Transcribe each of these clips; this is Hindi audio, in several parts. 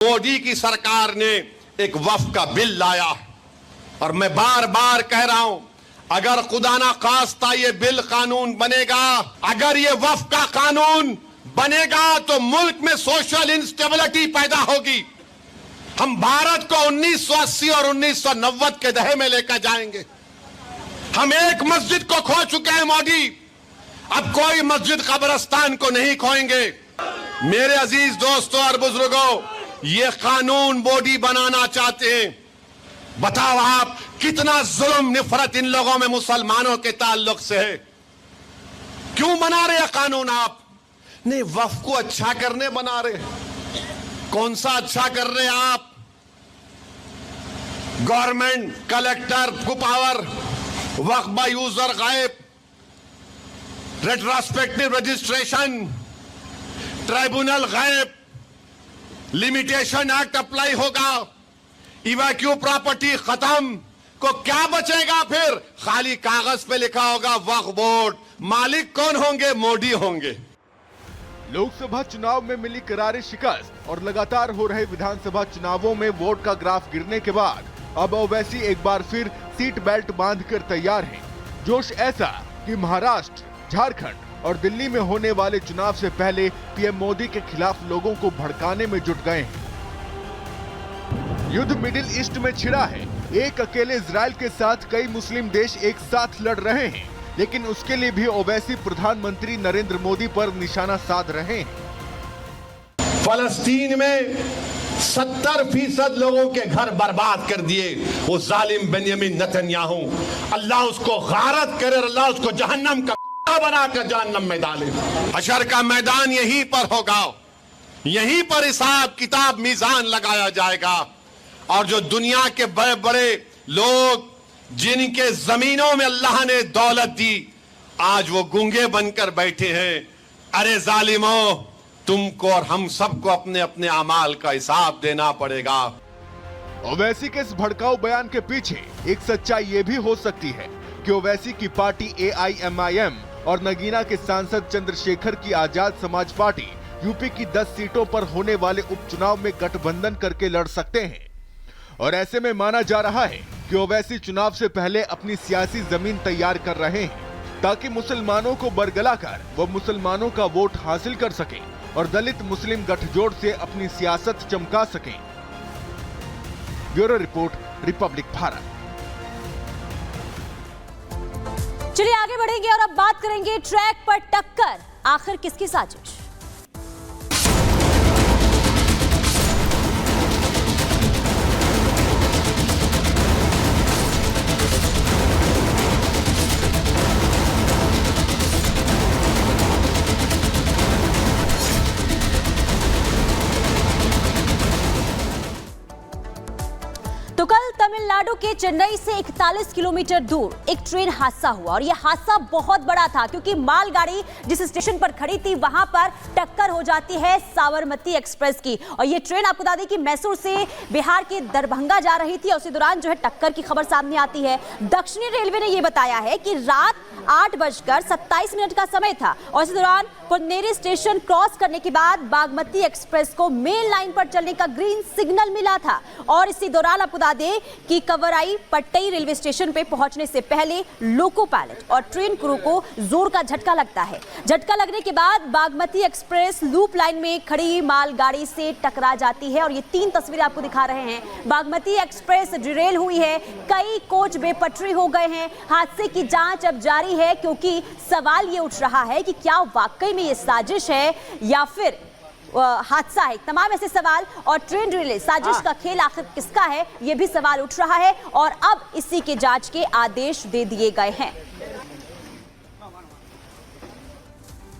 मोदी की सरकार ने एक वक्फ का बिल लाया और मैं बार बार कह रहा हूं, अगर खुदा ना खास्ता ये बिल कानून बनेगा, अगर ये वक्फ का कानून बनेगा तो मुल्क में सोशल इंस्टेबिलिटी पैदा होगी। हम भारत को 1980 और 1990 के दहे में लेकर जाएंगे। हम एक मस्जिद को खो चुके हैं मोदी, अब कोई मस्जिद कब्रिस्तान को नहीं खोएंगे। मेरे अजीज दोस्तों और बुजुर्गों, ये कानून मोदी बनाना चाहते हैं। बताओ आप कितना जुल्म नफरत इन लोगों में मुसलमानों के ताल्लुक से है। क्यों बना रहे कानून आप? नहीं, वक्फ को अच्छा करने बना रहे। कौन सा अच्छा कर रहे आप? गवर्नमेंट कलेक्टर को पावर, वक्फ बाय यूजर गायब, रेट्रोस्पेक्टिव रजिस्ट्रेशन, ट्राइब्यूनल गायब, लिमिटेशन एक्ट अप्लाई होगा, इवैक्यू प्रॉपर्टी खत्म। को क्या बचेगा फिर? खाली कागज पे लिखा होगा वक्फ बोर्ड। मालिक कौन होंगे? मोदी होंगे। लोकसभा चुनाव में मिली करारी शिकस्त और लगातार हो रहे विधानसभा चुनावों में वोट का ग्राफ गिरने के बाद अब ओवैसी एक बार फिर सीट बेल्ट बांधकर तैयार हैं। जोश ऐसा कि महाराष्ट्र, झारखंड और दिल्ली में होने वाले चुनाव से पहले पीएम मोदी के खिलाफ लोगों को भड़काने में जुट गए हैं। युद्ध मिडिल ईस्ट में छिड़ा है। एक अकेले इजराइल के साथ कई मुस्लिम देश एक साथ लड़ रहे हैं, लेकिन उसके लिए भी ओवैसी प्रधानमंत्री नरेंद्र मोदी पर निशाना साध रहे हैं। फलस्तीन में 70% लोगों के घर बर्बाद कर दिए वो जालिम बेंयामिन नेतन्याहू। अल्लाह उसको गारत करे, अल्लाह उसको जहन्नम का बनाकर जहन्नम में डाले। हशर का मैदान यहीं पर होगा, यहीं पर हिसाब किताब मीजान लगाया जाएगा। और जो दुनिया के बड़े बड़े लोग जिनके जमीनों में अल्लाह ने दौलत दी, आज वो गूंगे बनकर बैठे हैं। अरे जालिमों, तुमको और हम सबको अपने अपने अमाल का हिसाब देना पड़ेगा। ओवैसी के इस भड़काऊ बयान के पीछे एक सच्चाई ये भी हो सकती है कि ओवैसी की पार्टी AIMIM और नगीना के सांसद चंद्रशेखर की आजाद समाज पार्टी यूपी की 10 सीटों पर होने वाले उपचुनाव में गठबंधन करके लड़ सकते हैं। और ऐसे में माना जा रहा है कि ओवैसी चुनाव से पहले अपनी सियासी जमीन तैयार कर रहे हैं ताकि मुसलमानों को बरगलाकर वो मुसलमानों का वोट हासिल कर सकें और दलित मुस्लिम गठजोड़ से अपनी सियासत चमका सकें। Bureau report, Republic Bharat. चलिए आगे बढ़ेंगे और अब बात करेंगे ट्रैक पर टक्कर, आखिर किसकी साजिश? तो कल तमिलनाडु के चेन्नई से 41 किलोमीटर दूर एक ट्रेन हादसा हुआ और यह हादसा बहुत बड़ा था क्योंकि मालगाड़ी जिस स्टेशन पर खड़ी थी वहां पर टक्कर हो जाती है साबरमती एक्सप्रेस की। और यह ट्रेन आपको बता दें कि मैसूर से बिहार के दरभंगा जा रही थी और उसी दौरान जो है टक्कर की खबर सामने आती है। दक्षिणी रेलवे ने यह बताया है कि रात 8:27 का समय था और इसी दौरान पुन्नेरी स्टेशन क्रॉस करने के बाद बागमती एक्सप्रेस को मेन लाइन पर चलने का ग्रीन सिग्नल मिला था। और इसी दौरान आपको बता दें कि कवराई पट्टई रेलवे स्टेशन पे पहुंचने से पहले लोको पायलट और ट्रेन क्रू को जोर का झटका लगता है। झटका लगने के बाद बागमती एक्सप्रेस लूप लाइन में खड़ी मालगाड़ी से टकरा जाती है और ये 3 तस्वीरें आपको दिखा रहे हैं। बागमती एक्सप्रेस डिरेल हुई है, कई कोच बेपटरी हो गए हैं। हादसे की जांच अब जारी है क्योंकि सवाल ये उठ रहा है कि क्या वाकई में ये साजिश है या फिर हादसा है। तमाम ऐसे सवाल और ट्रेन डिले साजिश का खेल आखिर किसका है, यह भी सवाल उठ रहा है और अब इसी के जांच के आदेश दे दिए गए हैं।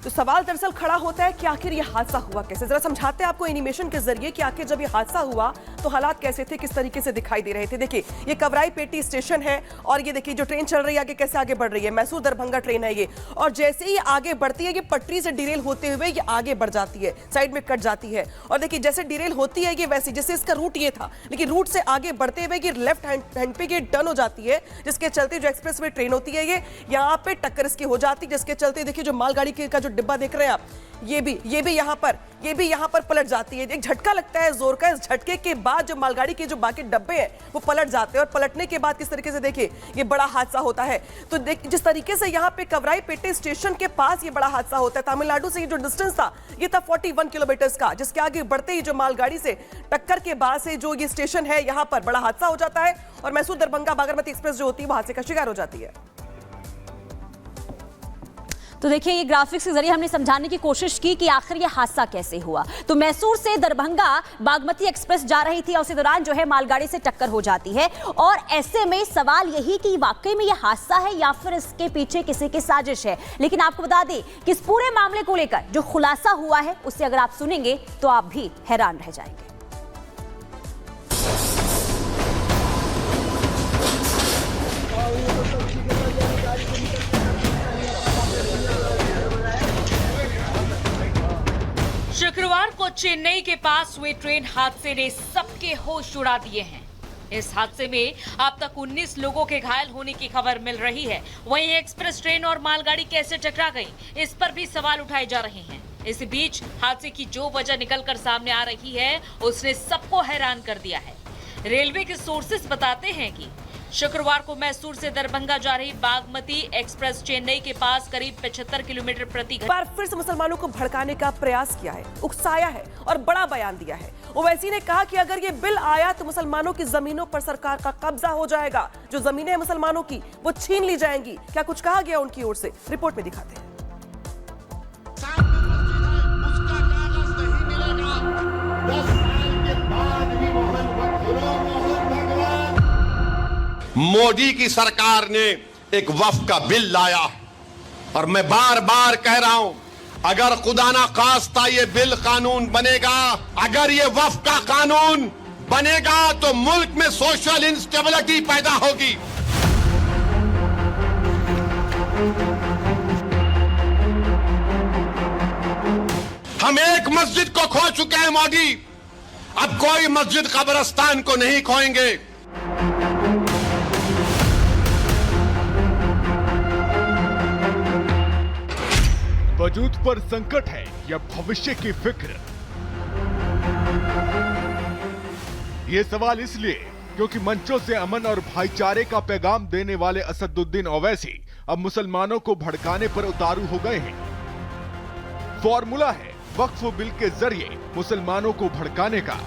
तो सवाल दरअसल खड़ा होता है कि आखिर ये हादसा हुआ कैसे। जरा समझाते हैं आपको एनिमेशन के जरिए कि आखिर जब ये हादसा हुआ तो हालात कैसे थे, किस तरीके से दिखाई दे रहे थे। देखिए ये कवराई पेटी स्टेशन है और ये देखिए जो ट्रेन चल रही है आगे कैसे आगे बढ़ रही है। मैसूर दरभंगा ट्रेन है ये, और जैसे ही आगे बढ़ती है ये पटरी से डिरेल होते हुए ये आगे बढ़ जाती है, साइड में कट जाती है। और देखिए जैसे डिरेल होती है ये वैसे जैसे इसका रूट ये था, लेकिन रूट से आगे बढ़ते हुए ये लेफ्ट हैंड पे ये टर्न हो जाती है, जिसके चलते जो एक्सप्रेस वे ट्रेन होती है ये यहाँ पे टक्कर इसकी हो जाती है, जिसके चलते देखिए जो मालगाड़ी का जो डिब्बा देख रहे हैं आप, ये भी यहाँ पर पलट जाती है। एक झटका लगता है जोर का, इस झटके के बाद जो मालगाड़ी के जो बाकी डब्बे हैं वो पलट जाते हैं, और पलटने के बाद किस तरीके से देखिए ये बड़ा हादसा होता है। तो जिस तरीके से यहाँ पे कवराई पेटे स्टेशन के पास ये बड़ा हादसा होता है, तमिलनाडु से ये जो डिस्टेंस था ये था 41 किलोमीटर का, जिसके आगे बढ़ते ही जो मालगाड़ी से टक्कर के बाद से जो ये स्टेशन है यहाँ पर बड़ा हादसा हो जाता है, और मैसूर दरभंगा बागमती एक्सप्रेस जो होती है वो हादसे का शिकार हो जाती है। तो देखिए ये ग्राफिक्स के जरिए हमने समझाने की कोशिश की कि आखिर ये हादसा कैसे हुआ। तो मैसूर से दरभंगा बागमती एक्सप्रेस जा रही थी और उसी दौरान जो है मालगाड़ी से टक्कर हो जाती है, और ऐसे में सवाल यही कि वाकई में ये हादसा है या फिर इसके पीछे किसी की साजिश है। लेकिन आपको बता दें कि इस पूरे मामले को लेकर जो खुलासा हुआ है उसे अगर आप सुनेंगे तो आप भी हैरान रह जाएंगे। शुक्रवार को चेन्नई के पास हुए ट्रेन हादसे ने सबके होश उड़ा दिए हैं। इस हादसे में अब तक 19 लोगों के घायल होने की खबर मिल रही है। वहीं एक्सप्रेस ट्रेन और मालगाड़ी कैसे टकरा गई, इस पर भी सवाल उठाए जा रहे हैं। इस बीच हादसे की जो वजह निकलकर सामने आ रही है उसने सबको हैरान कर दिया है। रेलवे के सोर्सेस बताते हैं कि शुक्रवार को मैसूर से दरभंगा जा रही बागमती एक्सप्रेस चेन्नई के पास करीब 75 किलोमीटर प्रति घंटे बार फिर से मुसलमानों को भड़काने का प्रयास किया है, उकसाया है और बड़ा बयान दिया है। ओवैसी ने कहा कि अगर ये बिल आया तो मुसलमानों की जमीनों पर सरकार का कब्जा हो जाएगा, जो जमीनें हैं मुसलमानों की वो छीन ली जाएंगी। क्या कुछ कहा गया उनकी ओर से, रिपोर्ट में दिखाते हैं। मोदी की सरकार ने एक वक्फ का बिल लाया, और मैं बार बार कह रहा हूं, अगर खुदा ना खास्ता ये बिल कानून बनेगा, अगर ये वक्फ का कानून बनेगा तो मुल्क में सोशल इंस्टेबिलिटी पैदा होगी। हम एक मस्जिद को खो चुके हैं मोदी, अब कोई मस्जिद कब्रिस्तान को नहीं खोएंगे। वजूद पर संकट है या भविष्य की फिक्र? ये सवाल इसलिए क्योंकि मंचों से अमन और भाईचारे का पैगाम देने वाले असदुद्दीन ओवैसी अब मुसलमानों को भड़काने पर उतारू हो गए हैं। फॉर्मूला है वक्फ बिल के जरिए मुसलमानों को भड़काने का,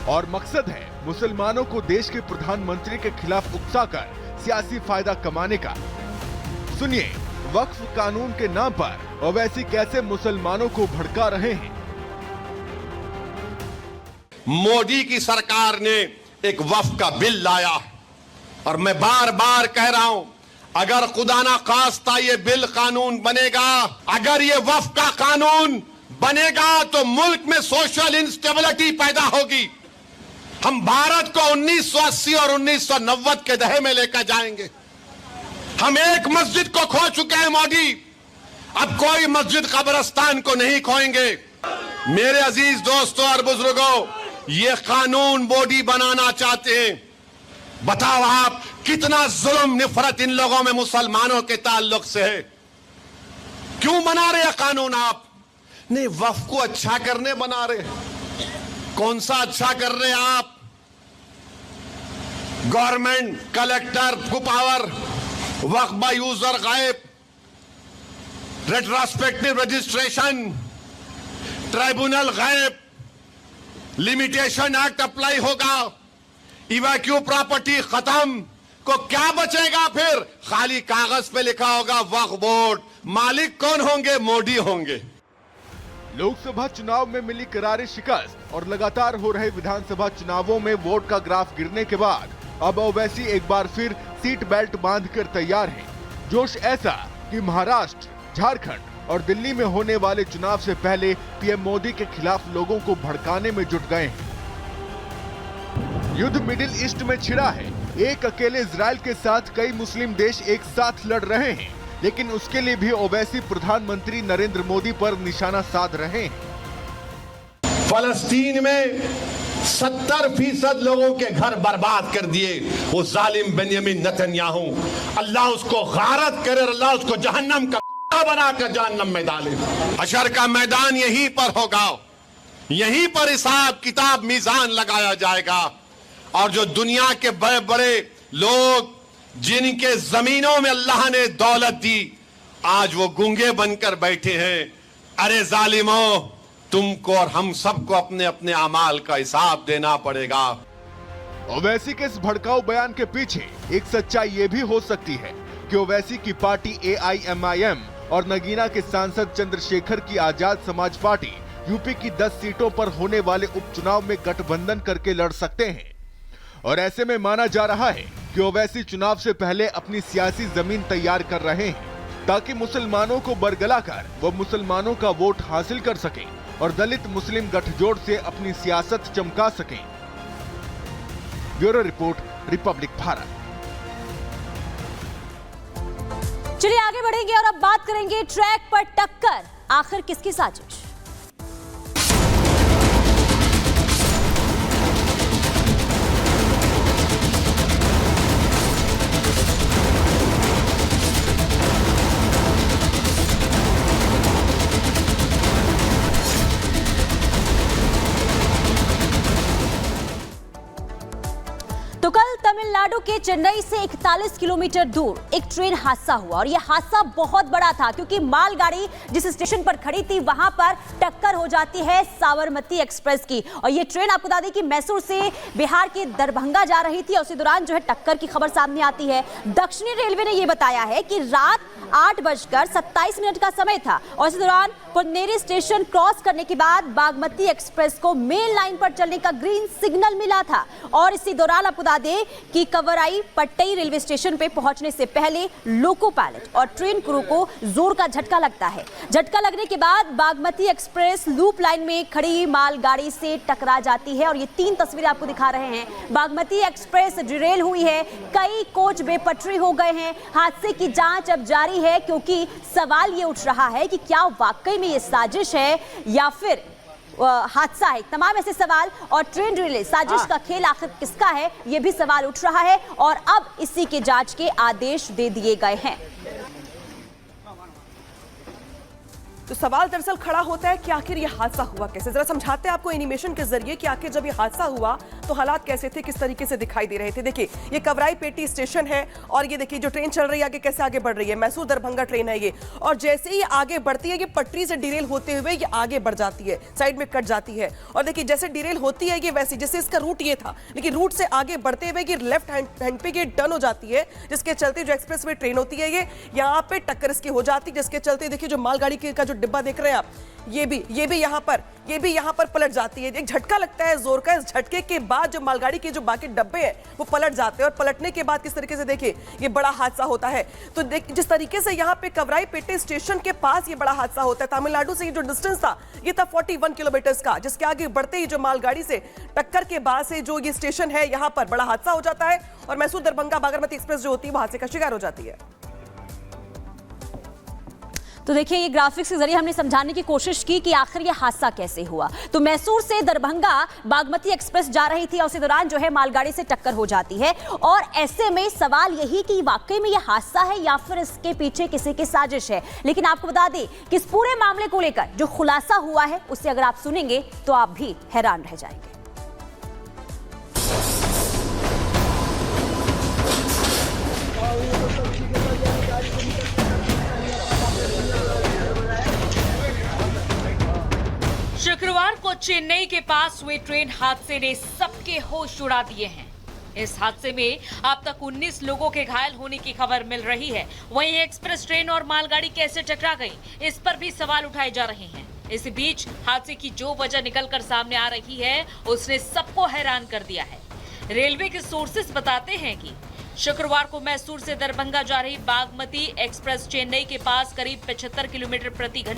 और मकसद है मुसलमानों को देश के प्रधानमंत्री के खिलाफ उकसाकर सियासी फायदा कमाने का। सुनिए वक्फ कानून के नाम पर ओवैसी कैसे मुसलमानों को भड़का रहे हैं। मोदी की सरकार ने एक वक्फ का बिल लाया, और मैं बार बार कह रहा हूं, अगर खुदा ना खास्ता ये बिल कानून बनेगा, अगर ये वक्फ का कानून बनेगा तो मुल्क में सोशल इंस्टेबिलिटी पैदा होगी। हम भारत को 1980 और 1990 के दहे में लेकर जाएंगे। हम एक मस्जिद को खो चुके हैं मोदी, अब कोई मस्जिद कब्रिस्तान को नहीं खोएंगे। मेरे अजीज दोस्तों और बुजुर्गों, ये कानून मोदी बनाना चाहते हैं। बताओ आप कितना जुल्म निफरत इन लोगों में मुसलमानों के ताल्लुक से है। क्यों बना रहे हैं कानून आप? नहीं, वक्फ को अच्छा करने बना रहे। कौन सा अच्छा कर रहे हैं आप? गवर्नमेंट कलेक्टर को पावर, वक्फ बाय यूजर गायब, रेट्रोस्पेक्टिव रजिस्ट्रेशन, ट्राइब्यूनल गायब, लिमिटेशन एक्ट अप्लाई होगा, इवैक्यू प्रॉपर्टी खत्म, को क्या बचेगा फिर? खाली कागज पे लिखा होगा वक्फ बोर्ड। मालिक कौन होंगे? मोदी होंगे। लोकसभा चुनाव में मिली करारी शिकस्त और लगातार हो रहे विधानसभा चुनावों में वोट का ग्राफ गिरने के बाद अब ओवैसी एक बार फिर सीट बेल्ट बांधकर तैयार हैं। जोश ऐसा कि महाराष्ट्र, झारखंड और दिल्ली में होने वाले चुनाव से पहले पीएम मोदी के खिलाफ लोगों को भड़काने में जुट गए हैं। युद्ध मिडिल ईस्ट में छिड़ा है। एक अकेले इजराइल के साथ कई मुस्लिम देश एक साथ लड़ रहे हैं, लेकिन उसके लिए भी ओवैसी प्रधानमंत्री नरेंद्र मोदी पर निशाना साध रहे हैं। फलस्तीन में 70% लोगों के घर बर्बाद कर दिए वो जालिम बेंयामिन नेतन्याहू। अल्लाह उसको गारत करे, अल्लाह उसको जहन्नम का बनाकर जहन्नम में डाले। हशर का मैदान यहीं पर होगा, यहीं पर हिसाब किताब मीजान लगाया जाएगा। और जो दुनिया के बड़े बड़े लोग जिनके जमीनों में अल्लाह ने दौलत दी, आज वो गूंगे बनकर बैठे हैं। अरे जालिमों, तुमको और हम सबको अपने अपने अमाल का हिसाब देना पड़ेगा। ओवैसी के इस भड़काऊ बयान के पीछे एक सच्चाई ये भी हो सकती है कि ओवैसी की पार्टी AIMIM और नगीना के सांसद चंद्रशेखर की आजाद समाज पार्टी यूपी की 10 सीटों पर होने वाले उपचुनाव में गठबंधन करके लड़ सकते हैं। और ऐसे में माना जा रहा है कि ओवैसी चुनाव से पहले अपनी सियासी जमीन तैयार कर रहे हैं, ताकि मुसलमानों को बरगलाकर वो मुसलमानों का वोट हासिल कर सकें और दलित मुस्लिम गठजोड़ से अपनी सियासत चमका सकें। Bureau report, Republic Bharat. चलिए आगे बढ़ेंगे और अब बात करेंगे ट्रैक पर टक्कर आखिर किसकी साजिश। तो कल तमिलनाडु के चेन्नई से 41 किलोमीटर दूर एक ट्रेन हादसा हुआ और यह हादसा बहुत बड़ा था, क्योंकि मालगाड़ी जिस स्टेशन पर खड़ी थी वहां पर टक्कर हो जाती है साबरमती एक्सप्रेस की। और यह ट्रेन आपको बता दें कि मैसूर से बिहार के दरभंगा जा रही थी और उसी दौरान जो है टक्कर की खबर सामने आती है। दक्षिणी रेलवे ने यह बताया है कि रात 8:27 का समय था और इस दौरान पोन्नेरी स्टेशन क्रॉस करने के बाद बागमती एक्सप्रेस को मेन लाइन पर चलने का ग्रीन सिग्नल मिला था। और इसी दौरान आपको बता दें कि कवराई पट्टई रेलवे स्टेशन पे पहुंचने से पहले लोको पायलट और ट्रेन क्रू को जोर का झटका लगता है। झटका लगने के बाद बागमती एक्सप्रेस लूप लाइन में खड़ी मालगाड़ी से टकरा जाती है और ये 3 तस्वीरें आपको दिखा रहे हैं। बागमती एक्सप्रेस डिरेल हुई है, कई कोच बेपटरी हो गए हैं। हादसे की जांच अब जारी है, क्योंकि सवाल ये उठ रहा है कि क्या वाकई में ये साजिश है या फिर हादसा है। तमाम ऐसे सवाल और ट्रेन डिले साजिश का खेल आखिर किसका है, ये भी सवाल उठ रहा है और अब इसी के जांच के आदेश दे दिए गए हैं। तो सवाल दरअसल खड़ा होता है कि आखिर ये हादसा हुआ कैसे। जरा समझाते हैं आपको एनिमेशन के जरिए कि आखिर जब ये हादसा हुआ तो हालात कैसे थे, किस तरीके से दिखाई दे रहे थे। देखिए ये कवराई पेटी स्टेशन है और ये देखिए जो ट्रेन चल रही है आगे कैसे आगे बढ़ रही है। मैसूर दरभंगा ट्रेन है ये, और जैसे ही आगे बढ़ती है ये पटरी से डिरेल होते हुए ये आगे बढ़ जाती है, साइड में कट जाती है। और देखिए जैसे डिरेल होती है ये वैसे, जैसे इसका रूट ये था, लेकिन रूट से आगे बढ़ते हुए ये लेफ्ट हैंड पे ये टर्न हो जाती है, जिसके चलते जो एक्सप्रेस वे ट्रेन होती है ये यहाँ पे टक्कर इसकी हो जाती है, जिसके चलते देखिए जो मालगाड़ी का जो डिब्बा देख रहे हैं आप, ये भी यहाँ पर पलट जाती है। एक झटका लगता है जोर का, इस झटके के बाद जो मालगाड़ी के जो बाकी डब्बे हैं वो पलट जाते हैं और पलटने के बाद किस तरीके से देखिए ये बड़ा हादसा होता है। तो जिस तरीके से यहाँ पे कवराई पेटे स्टेशन के पास ये बड़ा हादसा होता है, तमिलनाडु से ये जो डिस्टेंस था ये था 41 किलोमीटर का, जिसके आगे बढ़ते ही जो मालगाड़ी से टक्कर के बाद से जो ये स्टेशन है यहाँ पर बड़ा हादसा हो जाता है और मैसूर दरभंगा बागमती एक्सप्रेस जो होती है वो हादसे का शिकार हो जाती है। तो देखिए ये ग्राफिक्स के जरिए हमने समझाने की कोशिश की कि आखिर ये हादसा कैसे हुआ। तो मैसूर से दरभंगा बागमती एक्सप्रेस जा रही थी और उसी दौरान जो है मालगाड़ी से टक्कर हो जाती है और ऐसे में सवाल यही कि वाकई में ये हादसा है या फिर इसके पीछे किसी की साजिश है। लेकिन आपको बता दें कि इस पूरे मामले को लेकर जो खुलासा हुआ है उसे अगर आप सुनेंगे तो आप भी हैरान रह जाएंगे। शुक्रवार को चेन्नई के पास हुए ट्रेन हादसे ने सबके होश उड़ा दिए हैं। इस हादसे में अब तक 19 लोगों के घायल होने की खबर मिल रही है। वहीं एक्सप्रेस ट्रेन और मालगाड़ी कैसे टकरा गई, इस पर भी सवाल उठाए जा रहे हैं। इस बीच हादसे की जो वजह निकलकर सामने आ रही है उसने सबको हैरान कर दिया है। रेलवे के सोर्सेस बताते हैं कि शुक्रवार को मैसूर से दरभंगा जा रही बागमती एक्सप्रेस चेन्नई के पास करीब 75 किलोमीटर प्रति घंटे